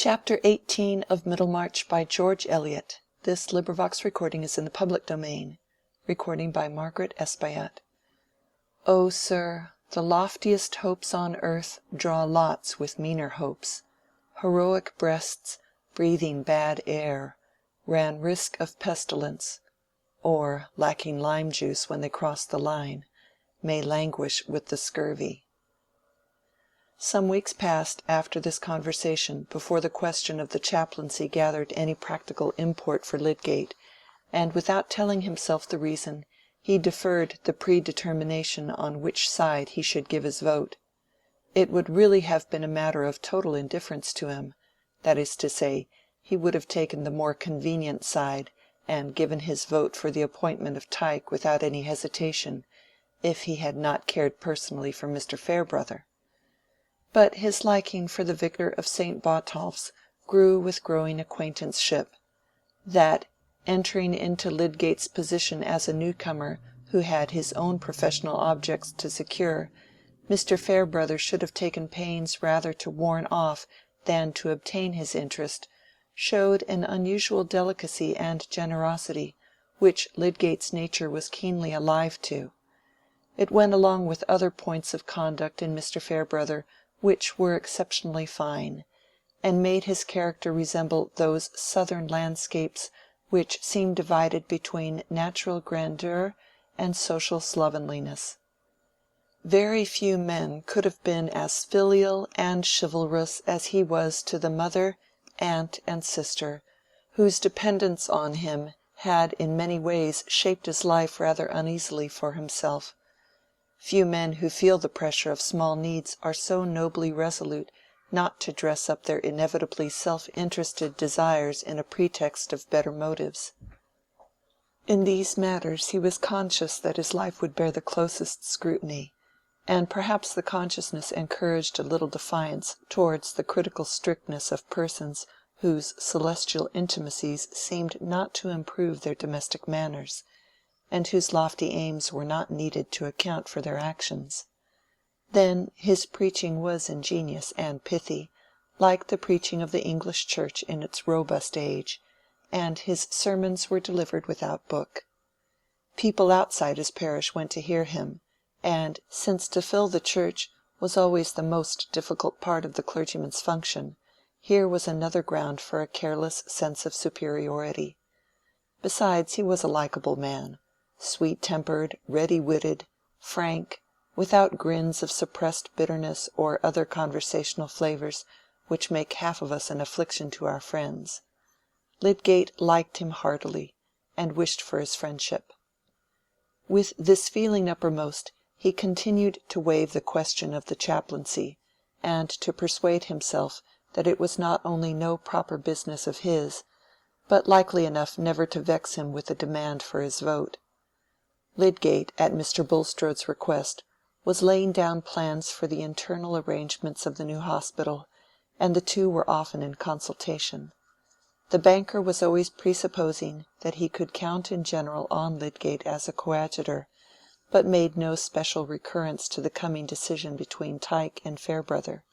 Chapter 18 of Middlemarch by George Eliot. This recording is in the public domain. Margaret Espayette. O sir, the loftiest hopes on earth draw lots with meaner hopes. Heroic breasts, breathing bad air, ran risk of pestilence, or, lacking lime juice when they cross the line, may languish with the scurvy. Some weeks passed after this conversation before the question of the chaplaincy gathered any practical import for Lydgate, and without telling himself the reason, he deferred the predetermination on which side he should give his vote. It would really have been a matter of total indifference to him, that is to say, he would have taken the more convenient side and given his vote for the appointment of Tyke without any hesitation, if he had not cared personally for Mr. Farebrother. But his liking for the vicar of St. Botolph's grew with growing acquaintanceship. That, entering into Lydgate's position as a newcomer who had his own professional objects to secure, Mr. Farebrother should have taken pains rather to warn off than to obtain his interest, showed an unusual delicacy and generosity, which Lydgate's nature was keenly alive to. It went along with other points of conduct in Mr. Farebrother which were exceptionally fine, and made his character resemble those southern landscapes which seem divided between natural grandeur and social slovenliness. Very few men could have been as filial and chivalrous as he was to the mother, aunt, and sister, whose dependence on him had in many ways shaped his life rather uneasily for himself. Few men who feel the pressure of small needs are so nobly resolute not to dress up their inevitably self-interested desires in a pretext of better motives. In these matters he was conscious that his life would bear the closest scrutiny, and perhaps the consciousness encouraged a little defiance towards the critical strictness of persons whose celestial intimacies seemed not to improve their domestic manners, and whose lofty aims were not needed to account for their actions. Then his preaching was ingenious and pithy, like the preaching of the English Church in its robust age, and his sermons were delivered without book. People outside his parish went to hear him, and since to fill the church was always the most difficult part of the clergyman's function, here was another ground for a careless sense of superiority. Besides, he was a likable man, sweet-tempered, ready-witted, frank, without grins of suppressed bitterness or other conversational flavors which make half of us an affliction to our friends. Lydgate liked him heartily, and wished for his friendship. With this feeling uppermost, he continued to waive the question of the chaplaincy, and to persuade himself that it was not only no proper business of his, but likely enough never to vex him with a demand for his vote. Lydgate, at Mr. Bulstrode's request, was laying down plans for the internal arrangements of the new hospital, and the two were often in consultation. The banker was always presupposing that he could count in general on Lydgate as a coadjutor, but made no special recurrence to the coming decision between Tyke and Farebrother.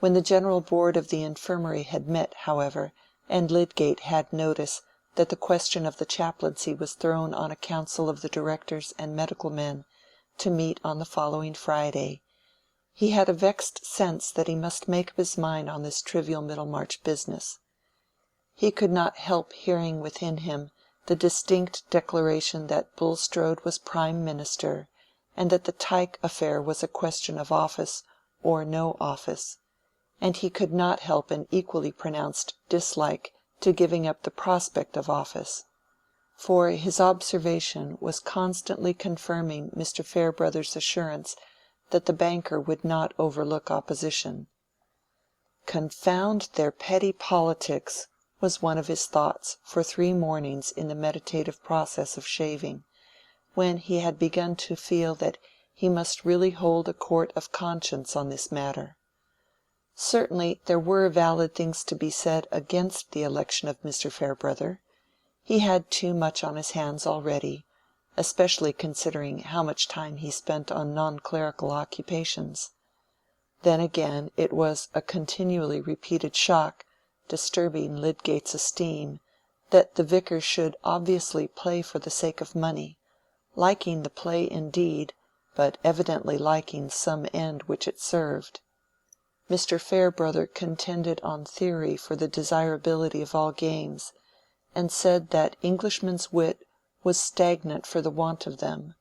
When the general board of the infirmary had met, however, and Lydgate had notice that the question of the chaplaincy was thrown on a council of the directors and medical men, to meet on the following Friday, he had a vexed sense that he must make up his mind on this trivial Middlemarch business. He could not help hearing within him the distinct declaration that Bulstrode was prime minister, and that the Tyke affair was a question of office or no office, and he could not help an equally pronounced dislike to giving up the prospect of office, for his observation was constantly confirming Mr. Farebrother's assurance that the banker would not overlook opposition. "Confound their petty politics," was one of his thoughts for 3 mornings in the meditative process of shaving, when he had begun to feel that he must really hold a court of conscience on this matter. Certainly there were valid things to be said against the election of Mr. Farebrother. He had too much on his hands already, especially considering how much time he spent on non-clerical occupations. Then again it was a continually repeated shock disturbing Lydgate's esteem, that the vicar should obviously play for the sake of money, liking the play indeed, but evidently liking some end which it served. Mr. Farebrother contended on theory for the desirability of all games, and said that Englishmen's wit was stagnant for the want of them,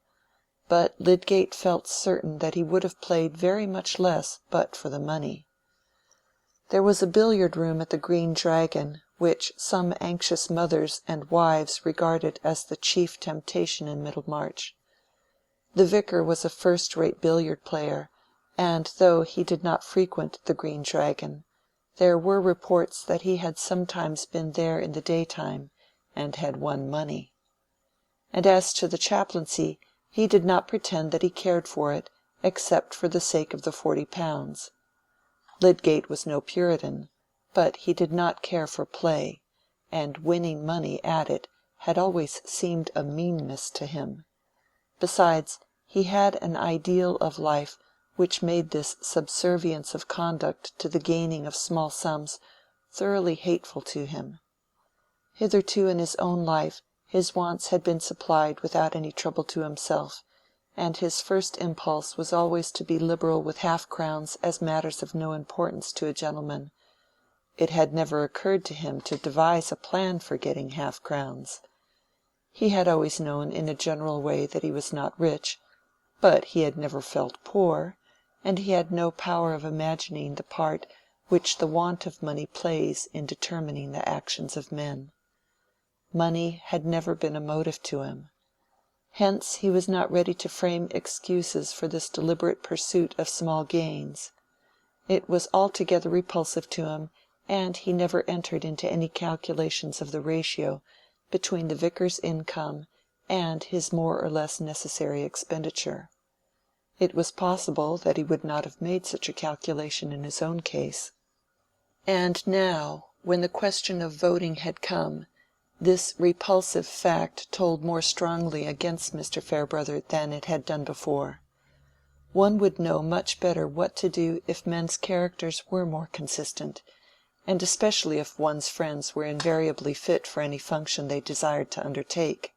but Lydgate felt certain that he would have played very much less but for the money. There was a billiard-room at the Green Dragon, which some anxious mothers and wives regarded as the chief temptation in Middlemarch. The vicar was a first-rate billiard-player, and though he did not frequent the Green Dragon, there were reports that he had sometimes been there in the daytime, and had won money. And as to the chaplaincy, he did not pretend that he cared for it, except for the sake of the £40. Lydgate was no Puritan, but he did not care for play, and winning money at it had always seemed a meanness to him. Besides, he had an ideal of life which made this subservience of conduct to the gaining of small sums thoroughly hateful to him. Hitherto in his own life his wants had been supplied without any trouble to himself, and his first impulse was always to be liberal with half-crowns as matters of no importance to a gentleman. It had never occurred to him to devise a plan for getting half-crowns. He had always known in a general way that he was not rich, but he had never felt poor, and he had no power of imagining the part which the want of money plays in determining the actions of men. Money had never been a motive to him. Hence he was not ready to frame excuses for this deliberate pursuit of small gains. It was altogether repulsive to him, and he never entered into any calculations of the ratio between the vicar's income and his more or less necessary expenditure. It was possible that he would not have made such a calculation in his own case. And now, when the question of voting had come, this repulsive fact told more strongly against Mr. Farebrother than it had done before. One would know much better what to do if men's characters were more consistent, and especially if one's friends were invariably fit for any function they desired to undertake.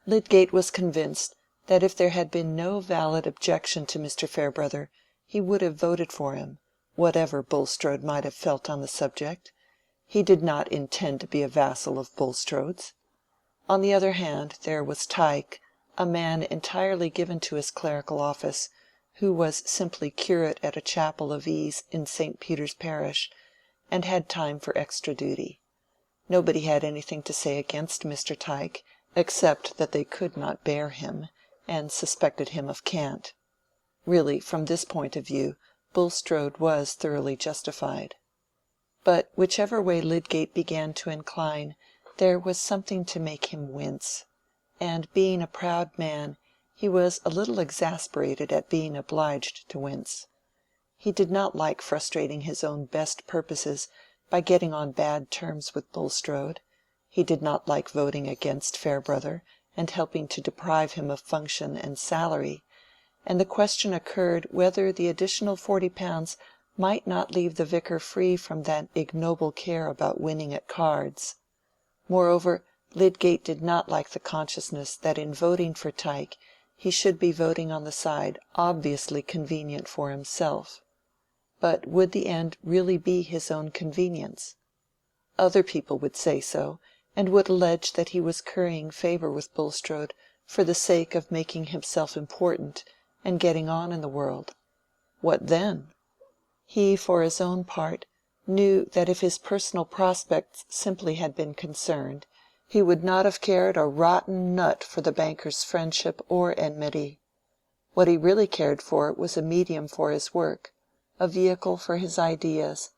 Lydgate was convinced that if there had been no valid objection to Mr. Farebrother, he would have voted for him, whatever Bulstrode might have felt on the subject. He did not intend to be a vassal of Bulstrode's. On the other hand, there was Tyke, a man entirely given to his clerical office, who was simply curate at a chapel of ease in St. Peter's parish, and had time for extra duty. Nobody had anything to say against Mr. Tyke, except that they could not bear him, and suspected him of cant. Really, from this point of view, Bulstrode was thoroughly justified. But whichever way Lydgate began to incline, there was something to make him wince, and being a proud man, he was a little exasperated at being obliged to wince. He did not like frustrating his own best purposes by getting on bad terms with Bulstrode. He did not like voting against Farebrother and helping to deprive him of function and salary, and the question occurred whether the additional £40 might not leave the vicar free from that ignoble care about winning at cards. Moreover, Lydgate did not like the consciousness that in voting for Tyke he should be voting on the side obviously convenient for himself. But would the end really be his own convenience? Other people would say so, and would allege that he was currying favor with Bulstrode for the sake of making himself important and getting on in the world. What then? He, for his own part, knew that if his personal prospects simply had been concerned, he would not have cared a rotten nut for the banker's friendship or enmity. What he really cared for was a medium for his work, a vehicle for his ideas,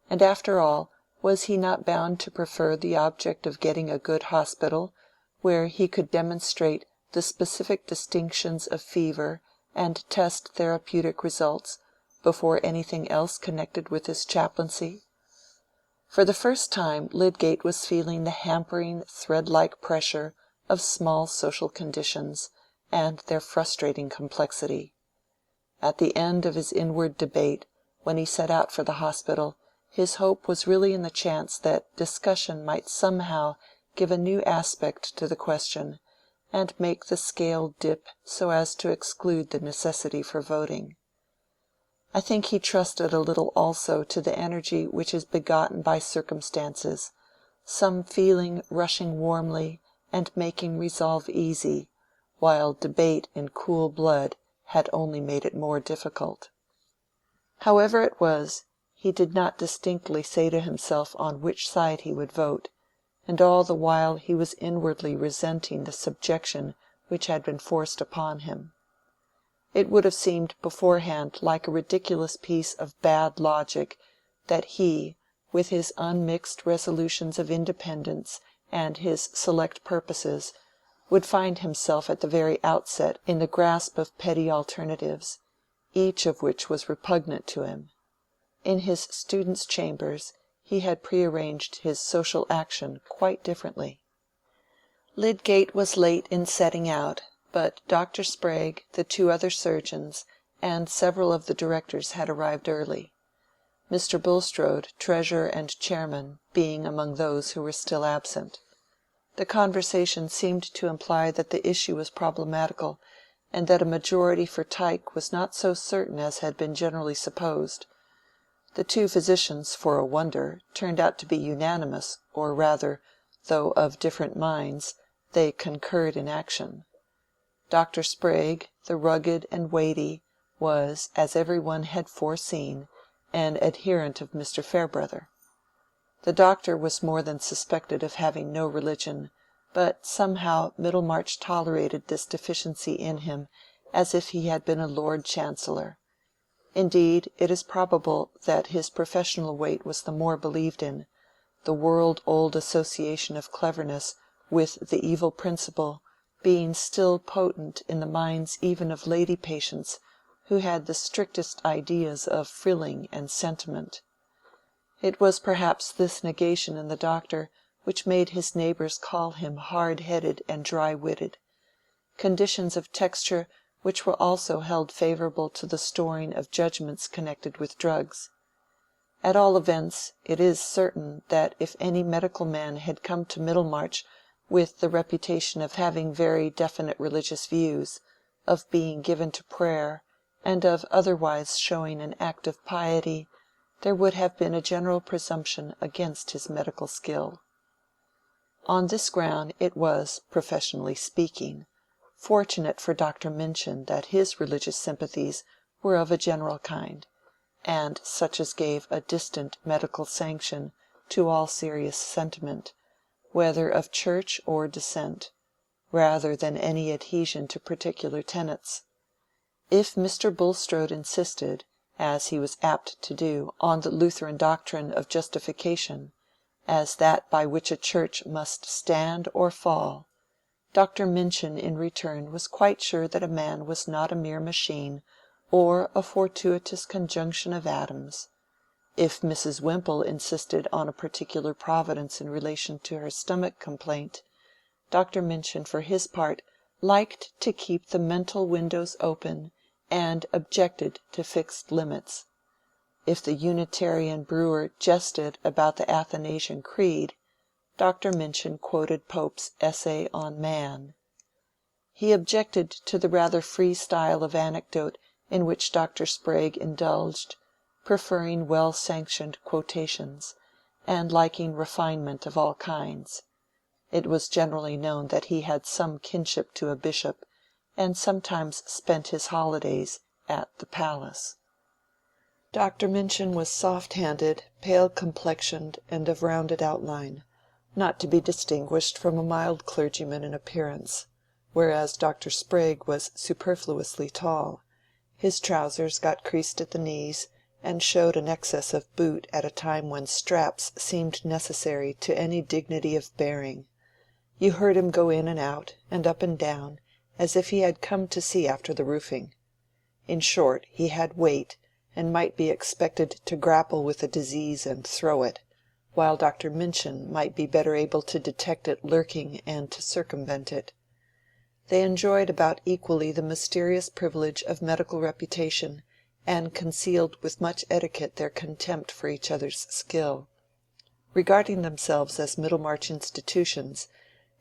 and after all, was he not bound to prefer the object of getting a good hospital, where he could demonstrate the specific distinctions of fever and test therapeutic results, before anything else connected with his chaplaincy? For the first time Lydgate was feeling the hampering thread-like pressure of small social conditions, and their frustrating complexity. At the end of his inward debate, when he set out for the hospital, His hope was really in the chance that discussion might somehow give a new aspect to the question, and make the scale dip so as to exclude the necessity for voting. I think he trusted a little also to the energy which is begotten by circumstances, some feeling rushing warmly and making resolve easy, while debate in cool blood had only made it more difficult. However it was, he did not distinctly say to himself on which side he would vote, and all the while he was inwardly resenting the subjection which had been forced upon him. It would have seemed beforehand like a ridiculous piece of bad logic that he, with his unmixed resolutions of independence and his select purposes, would find himself at the very outset in the grasp of petty alternatives, each of which was repugnant to him. In his student's chambers he had prearranged his social action quite differently. Lydgate was late in setting out, but Dr. Sprague, the two other surgeons, and several of the directors had arrived early. Mr. Bulstrode, treasurer and chairman, being among those who were still absent. The conversation seemed to imply that the issue was problematical, and that a majority for Tyke was not so certain as had been generally supposed. The two physicians, for a wonder, turned out to be unanimous, or rather, though of different minds, they concurred in action. Dr. Sprague, the rugged and weighty, was, as every one had foreseen, an adherent of Mr. Farebrother. The doctor was more than suspected of having no religion, but somehow Middlemarch tolerated this deficiency in him as if he had been a Lord Chancellor. Indeed, it is probable that his professional weight was the more believed in, the world-old association of cleverness with the evil principle being still potent in the minds even of lady patients who had the strictest ideas of frilling and sentiment. It was perhaps this negation in the doctor which made his neighbors call him hard-headed and dry-witted, conditions of texture which were also held favorable to the storing of judgments connected with drugs. At all events, it is certain that if any medical man had come to Middlemarch with the reputation of having very definite religious views, of being given to prayer, and of otherwise showing an active piety, there would have been a general presumption against his medical skill. On this ground it was, professionally speaking, fortunate for Dr. Minchin that his religious sympathies were of a general kind, and such as gave a distant medical sanction to all serious sentiment, whether of church or dissent, rather than any adhesion to particular tenets. If Mr. Bulstrode insisted, as he was apt to do, on the Lutheran doctrine of justification, as that by which a church must stand or fall, Dr. Minchin in return was quite sure that a man was not a mere machine or a fortuitous conjunction of atoms. If Mrs. Wimple insisted on a particular providence in relation to her stomach complaint, Dr. Minchin for his part liked to keep the mental windows open and objected to fixed limits. If the Unitarian brewer jested about the Athanasian Creed, Dr. Minchin quoted Pope's Essay on Man. He objected to the rather free style of anecdote in which Dr. Sprague indulged, preferring well-sanctioned quotations, and liking refinement of all kinds. It was generally known that he had some kinship to a bishop, and sometimes spent his holidays at the palace. Dr. Minchin was soft-handed, pale-complexioned, and of rounded outline, not to be distinguished from a mild clergyman in appearance, whereas Dr. Sprague was superfluously tall. His trousers got creased at the knees, and showed an excess of boot at a time when straps seemed necessary to any dignity of bearing. You heard him go in and out, and up and down, as if he had come to see after the roofing. In short, he had weight, and might be expected to grapple with a disease and throw it, while Dr. Minchin might be better able to detect it lurking and to circumvent it. They enjoyed about equally the mysterious privilege of medical reputation, and concealed with much etiquette their contempt for each other's skill. Regarding themselves as Middlemarch institutions,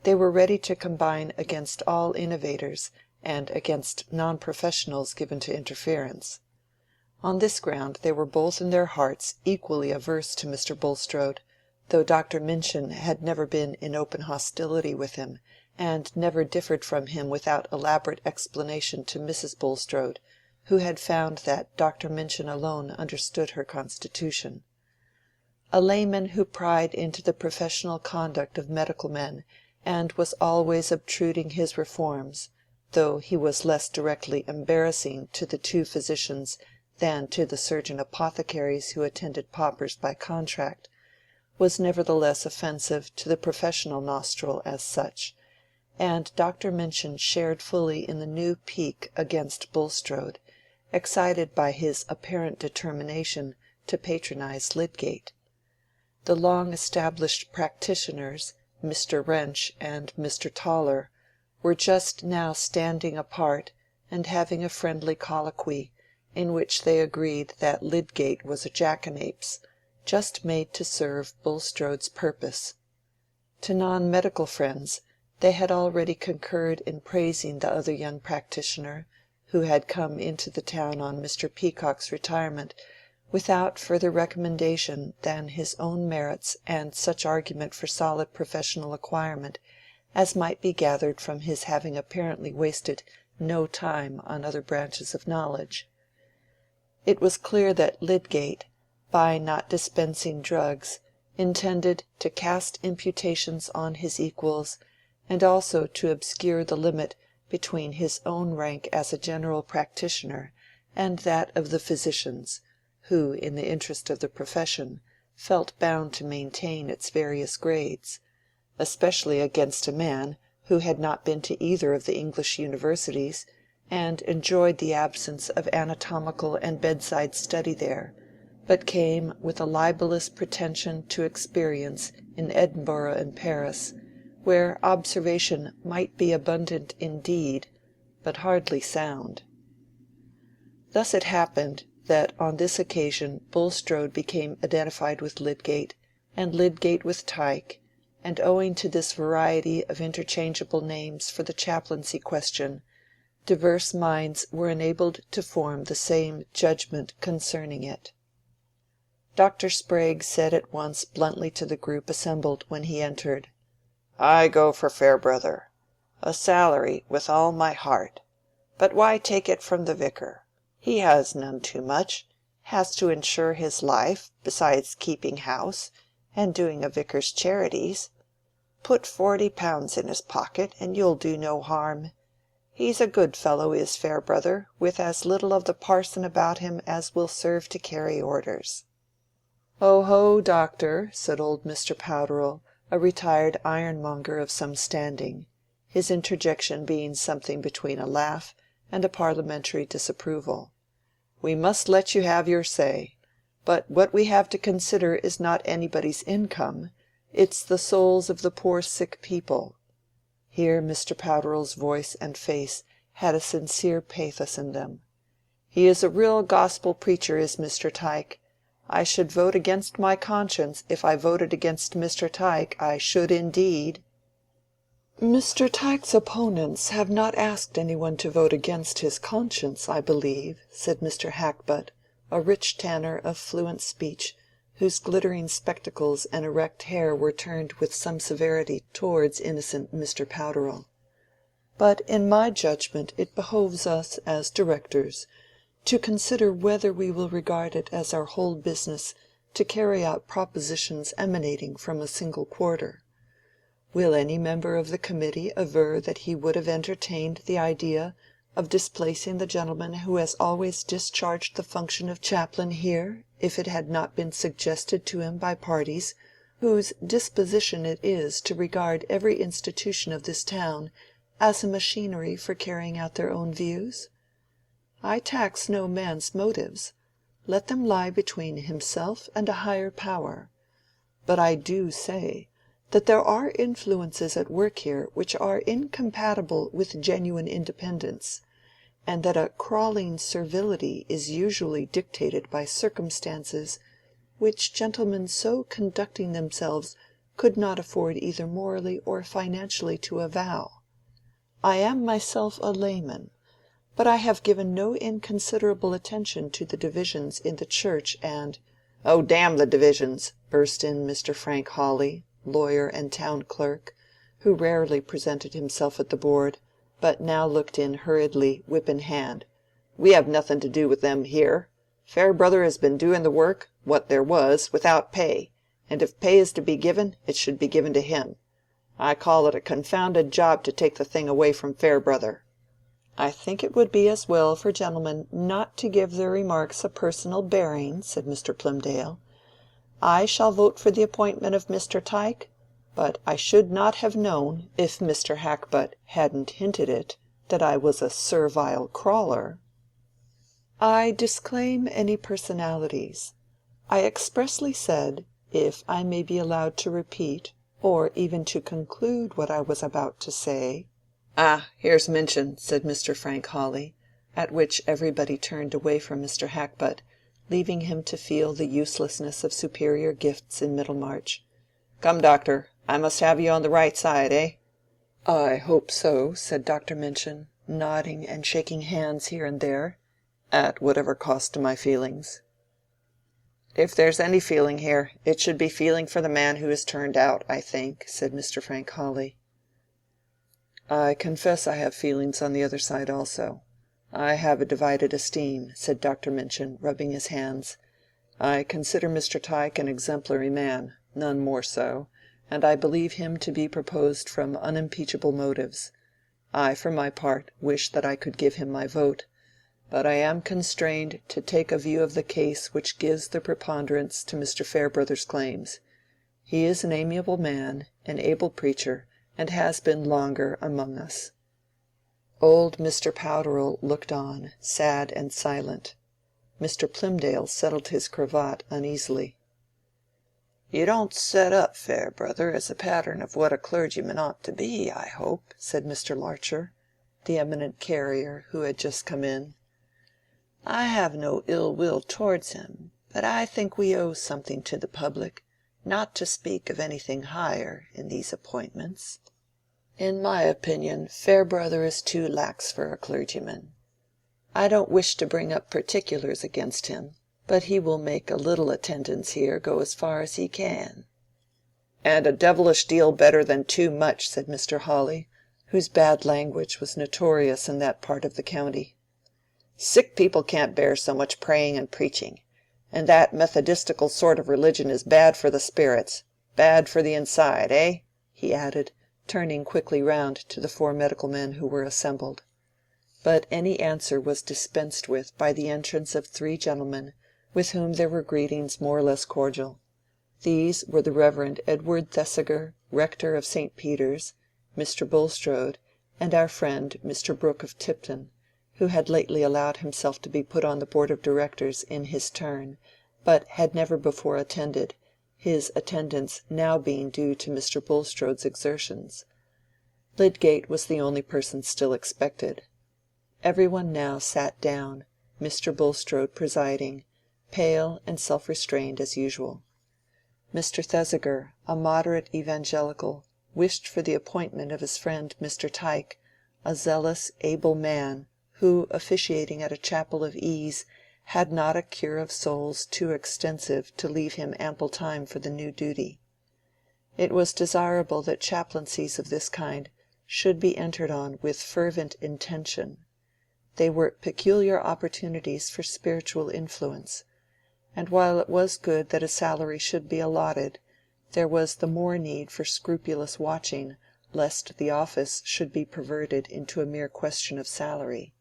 they were ready to combine against all innovators and against non-professionals given to interference. On this ground they were both in their hearts equally averse to Mr. Bulstrode, though Dr. Minchin had never been in open hostility with him, and never differed from him without elaborate explanation to Mrs. Bulstrode, who had found that Dr. Minchin alone understood her constitution. A layman who pried into the professional conduct of medical men and was always obtruding his reforms, though he was less directly embarrassing to the two physicians than to the surgeon apothecaries who attended paupers by contract, was nevertheless offensive to the professional nostril as such, and Dr. Minchin shared fully in the new pique against Bulstrode, excited by his apparent determination to patronize Lydgate. The long-established practitioners, Mr. Wrench and Mr. Toller, were just now standing apart and having a friendly colloquy, in which they agreed that Lydgate was a jackanapes, just made to serve Bulstrode's purpose. To non-medical friends they had already concurred in praising the other young practitioner, who had come into the town on Mr. Peacock's retirement, without further recommendation than his own merits and such argument for solid professional acquirement as might be gathered from his having apparently wasted no time on other branches of knowledge. It was clear that Lydgate, by not dispensing drugs, intended to cast imputations on his equals, and also to obscure the limit between his own rank as a general practitioner and that of the physicians, who, in the interest of the profession, felt bound to maintain its various grades, especially against a man who had not been to either of the English universities, and enjoyed the absence of anatomical and bedside study there, but came with a libellous pretension to experience in Edinburgh and Paris, where observation might be abundant indeed, but hardly sound. Thus it happened that on this occasion Bulstrode became identified with Lydgate, and Lydgate with Tyke, and owing to this variety of interchangeable names for the chaplaincy question, diverse minds were enabled to form the same judgment concerning it. Dr. Sprague said at once bluntly to the group assembled when he entered, "I go for Farebrother. A salary with all my heart. But why take it from the vicar? He has none too much, has to insure his life, besides keeping house, and doing a vicar's charities. Put £40 in his pocket, and you'll do no harm. He's a good fellow is Farebrother, with as little of the parson about him as will serve to carry orders." "Oh ho, doctor," said old Mr. Powderell, a retired ironmonger of some standing, his interjection being something between a laugh and a parliamentary disapproval. "We must let you have your say. But what we have to consider is not anybody's income, it's the souls of the poor sick people." Here Mr. Powderell's voice and face had a sincere pathos in them. "He is a real gospel preacher, is Mr. Tyke. I should vote against my conscience if I voted against Mr. Tyke, I should indeed." "Mr. Tyke's opponents have not asked any one to vote against his conscience, I believe," said Mr. Hackbutt, a rich tanner of fluent speech, whose glittering spectacles and erect hair were turned with some severity towards innocent Mr. Powderell. "But in my judgment it behoves us, as directors, to consider whether we will regard it as our whole business to carry out propositions emanating from a single quarter. Will any member of the committee aver that he would have entertained the idea of displacing the gentleman who has always discharged the function of chaplain here, if it had not been suggested to him by parties whose disposition it is to regard every institution of this town as a machinery for carrying out their own views? I tax no man's motives. Let them lie between himself and a higher power. But I do say that there are influences at work here which are incompatible with genuine independence, and that a crawling servility is usually dictated by circumstances which gentlemen so conducting themselves could not afford either morally or financially to avow. I am myself a layman, but I have given no inconsiderable attention to the divisions in the Church and—" "Oh, damn the divisions!" burst in Mr. Frank Hawley, lawyer and town clerk, who rarely presented himself at the board, but now looked in hurriedly, whip in hand. "We have nothing to do with them here. Farebrother has been doing the work, what there was, without pay, and if pay is to be given, it should be given to him. I call it a confounded job to take the thing away from Farebrother." "I think it would be as well for gentlemen not to give their remarks a personal bearing," said Mr. Plymdale. "I shall vote for the appointment of Mr. Tyke, but I should not have known, if Mr. Hackbutt hadn't hinted it, that I was a servile crawler." "I disclaim any personalities. I expressly said, if I may be allowed to repeat, or even to conclude what I was about to say—" "Ah, here's Minchin," said Mr. Frank Hawley, at which everybody turned away from Mr. Hackbutt, leaving him to feel the uselessness of superior gifts in Middlemarch. "Come, doctor, I must have you on the right side, eh?" "I hope so," said Dr. Minchin, nodding and shaking hands here and there, "at whatever cost to my feelings." "If there's any feeling here, it should be feeling for the man who is turned out, I think," said Mr. Frank Hawley. "I confess I have feelings on the other side also. I have a divided esteem," said Dr. Minchin, rubbing his hands. "I consider Mr. Tyke an exemplary man, none more so, and I believe him to be proposed from unimpeachable motives. I, for my part, wish that I could give him my vote, but I am constrained to take a view of the case which gives the preponderance to Mr. Farebrother's claims. He is an amiable man, an able preacher, and has been longer among us." Old Mr. Powderell looked on, sad and silent. Mr. Plymdale settled his cravat uneasily. "You don't set up Farebrother as a pattern of what a clergyman ought to be, I hope," said Mr. Larcher, the eminent carrier, who had just come in. "I have no ill will towards him, but I think we owe something to the public, not to speak of anything higher, in these appointments. In my opinion, Farebrother is too lax for a clergyman. I don't wish to bring up particulars against him, but he will make a little attendance here go as far as he can." "And a devilish deal better than too much," said Mr. Hawley, whose bad language was notorious in that part of the county. "Sick people can't bear so much praying and preaching. And that methodistical sort of religion is bad for the spirits, bad for the inside, eh?" he added, turning quickly round to the four medical men who were assembled. But any answer was dispensed with by the entrance of three gentlemen, with whom there were greetings more or less cordial. These were the Reverend Edward Thesiger, rector of St. Peter's, Mr. Bulstrode, and our friend Mr. Brooke of Tipton, who had lately allowed himself to be put on the board of directors in his turn, but had never before attended, his attendance now being due to Mr. Bulstrode's exertions. Lydgate was the only person still expected. Every one now sat down, Mr. Bulstrode presiding, pale and self-restrained as usual. Mr. Thesiger, a moderate evangelical, wished for the appointment of his friend Mr. Tyke, a zealous, able man, who, officiating at a chapel of ease, had not a cure of souls too extensive to leave him ample time for the new duty. It was desirable that chaplaincies of this kind should be entered on with fervent intention. They were peculiar opportunities for spiritual influence, and while it was good that a salary should be allotted, there was the more need for scrupulous watching lest the office should be perverted into a mere question of salary.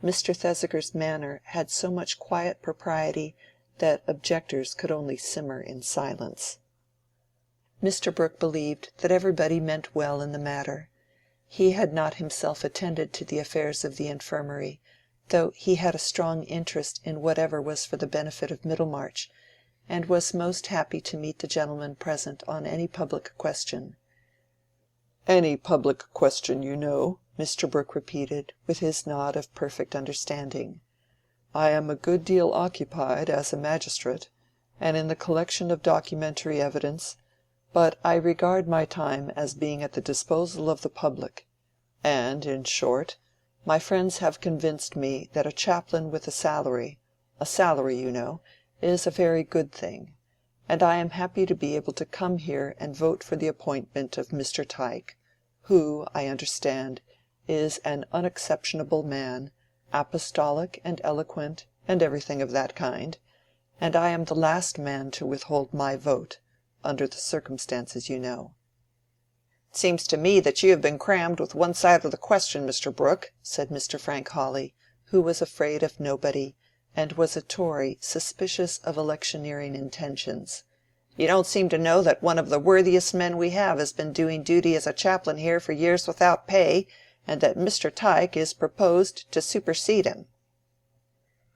Mr. Thesiger's manner had so much quiet propriety that objectors could only simmer in silence. Mr. Brooke believed that everybody meant well in the matter. He had not himself attended to the affairs of the infirmary, though he had a strong interest in whatever was for the benefit of Middlemarch, and was most happy to meet the gentlemen present on any public question. "Any public question, you know," Mr. Brooke repeated, with his nod of perfect understanding. "I am a good deal occupied as a magistrate, and in the collection of documentary evidence, but I regard my time as being at the disposal of the public; and, in short, my friends have convinced me that a chaplain with a salary, you know, is a very good thing, and I am happy to be able to come here and vote for the appointment of Mr. Tyke, who, I understand, is an unexceptionable man, apostolic and eloquent, and everything of that kind, and I am the last man to withhold my vote, under the circumstances, you know." "It seems to me that you have been crammed with one side of the question, Mr. Brooke," said Mr. Frank Hawley, who was afraid of nobody, and was a Tory suspicious of electioneering intentions. "You don't seem to know that one of the worthiest men we have has been doing duty as a chaplain here for years without pay, and that Mr. Tyke is proposed to supersede him."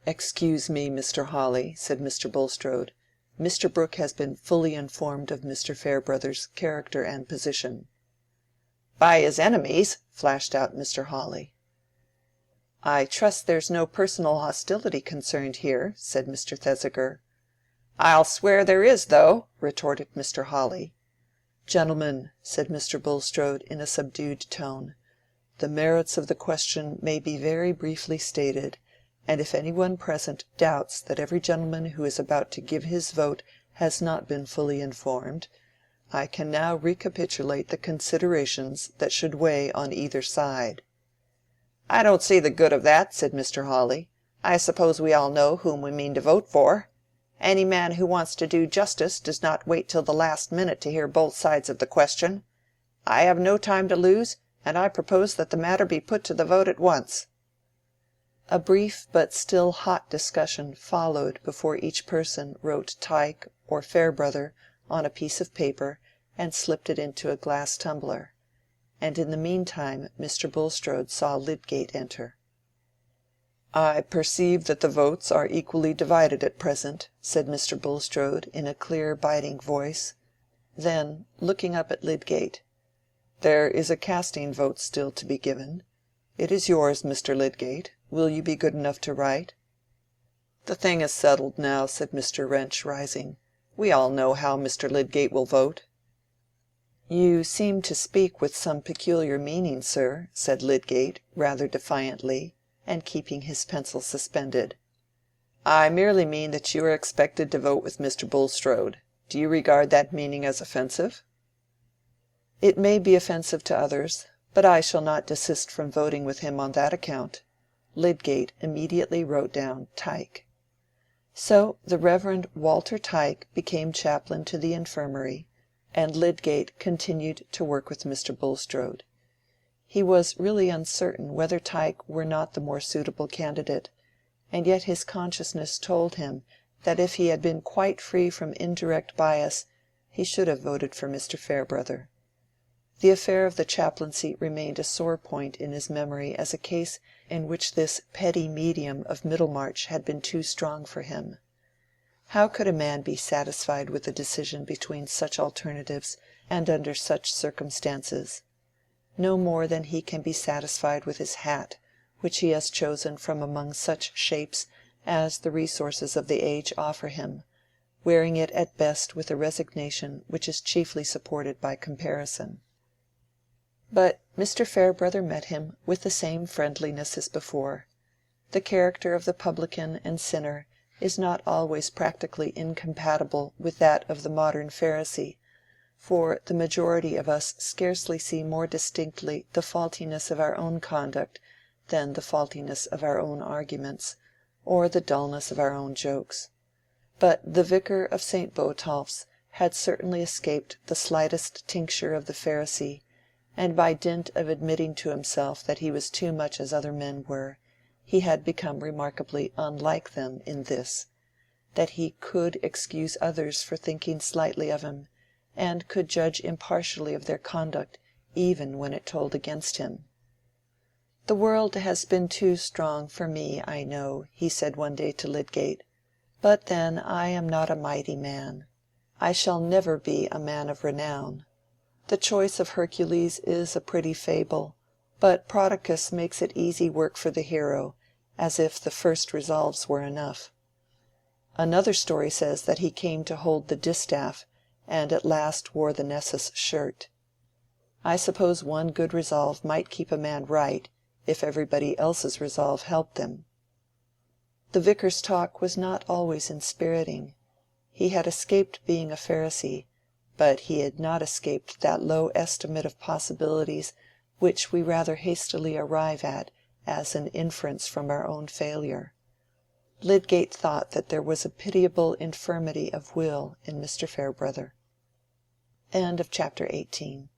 "Excuse me, Mr. Hawley," said Mr. Bulstrode. "Mr. Brooke has been fully informed of Mr. Farebrother's character and position." "By his enemies?" flashed out Mr. Hawley. "I trust there's no personal hostility concerned here," said Mr. Thesiger. "I'll swear there is, though," retorted Mr. Hawley. "Gentlemen," said Mr. Bulstrode, in a subdued tone, "the merits of the question may be very briefly stated, and if any one present doubts that every gentleman who is about to give his vote has not been fully informed, I can now recapitulate the considerations that should weigh on either side." "I don't see the good of that," said Mr. Hawley. "I suppose we all know whom we mean to vote for. Any man who wants to do justice does not wait till the last minute to hear both sides of the question. I have no time to lose, and I propose that the matter be put to the vote at once." A brief but still hot discussion followed before each person wrote Tyke or Farebrother on a piece of paper and slipped it into a glass tumbler, and in the meantime Mr. Bulstrode saw Lydgate enter. "I perceive that the votes are equally divided at present," said Mr. Bulstrode, in a clear biting voice. Then, looking up at Lydgate, "There is a casting vote still to be given. It is yours, Mr. Lydgate. Will you be good enough to write?" "The thing is settled now," said Mr. Wrench, rising. "We all know how Mr. Lydgate will vote." "You seem to speak with some peculiar meaning, sir," said Lydgate, rather defiantly, and keeping his pencil suspended. "I merely mean that you are expected to vote with Mr. Bulstrode. Do you regard that meaning as offensive?" "It may be offensive to others, but I shall not desist from voting with him on that account." Lydgate immediately wrote down Tyke. So the Reverend Walter Tyke became chaplain to the infirmary, and Lydgate continued to work with Mr. Bulstrode. He was really uncertain whether Tyke were not the more suitable candidate, and yet his consciousness told him that if he had been quite free from indirect bias, he should have voted for Mr. Farebrother. The affair of the chaplaincy remained a sore point in his memory as a case in which this petty medium of Middlemarch had been too strong for him. How could a man be satisfied with a decision between such alternatives and under such circumstances? No more than he can be satisfied with his hat, which he has chosen from among such shapes as the resources of the age offer him, wearing it at best with a resignation which is chiefly supported by comparison. But Mr. Farebrother met him with the same friendliness as before. The character of the publican and sinner is not always practically incompatible with that of the modern Pharisee, for the majority of us scarcely see more distinctly the faultiness of our own conduct than the faultiness of our own arguments, or the dullness of our own jokes. But the vicar of St. Botolph's had certainly escaped the slightest tincture of the Pharisee, and by dint of admitting to himself that he was too much as other men were, he had become remarkably unlike them in this, that he could excuse others for thinking slightly of him, and could judge impartially of their conduct even when it told against him. "The world has been too strong for me, I know," he said one day to Lydgate, "but then I am not a mighty man. I shall never be a man of renown. The choice of Hercules is a pretty fable, but Prodicus makes it easy work for the hero, as if the first resolves were enough. Another story says that he came to hold the distaff, and at last wore the Nessus shirt. I suppose one good resolve might keep a man right, if everybody else's resolve helped them. The vicar's talk was not always inspiriting. He had escaped being a Pharisee, but he had not escaped that low estimate of possibilities which we rather hastily arrive at as an inference from our own failure. Lydgate thought that there was a pitiable infirmity of will in Mr. Farebrother. Chapter 19